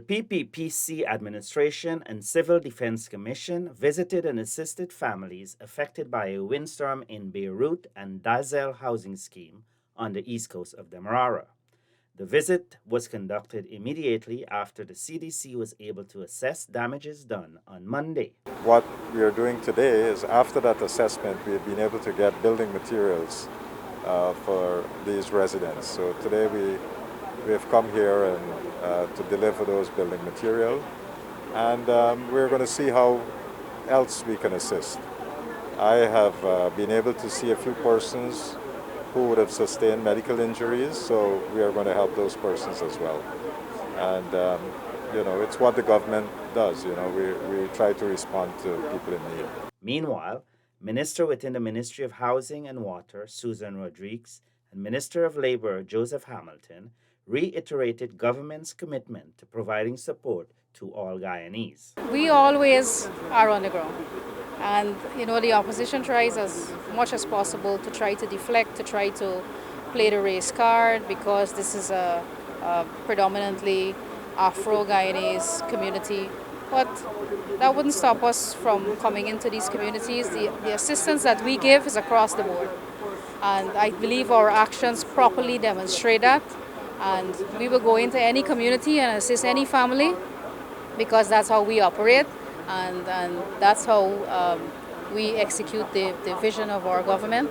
PPPC administration and Civil Defense Commission visited and assisted families affected by a windstorm in Beirut and Dazel housing scheme on the east coast of Demerara. The visit was conducted immediately after the CDC was able to assess damages done on Monday. What we are doing today is, after that assessment, we've been able to get building materials for these residents. So today we have come here and to deliver those building material, and we're going to see how else we can assist. I have been able to see a few persons who would have sustained medical injuries, so we are going to help those persons as well. And it's what the government does. We try to respond to people in need. Meanwhile, Minister within the Ministry of Housing and Water, Susan Rodriguez, and Minister of Labor, Joseph Hamilton, reiterated government's commitment to providing support to all Guyanese. We always are on the ground. And, the opposition tries as much as possible to try to deflect, to try to play the race card, because this is a predominantly Afro-Guyanese community. But that wouldn't stop us from coming into these communities. The assistance that we give is across the board. And I believe our actions properly demonstrate that. And we will go into any community and assist any family, because that's how we operate, and that's how we execute the vision of our government.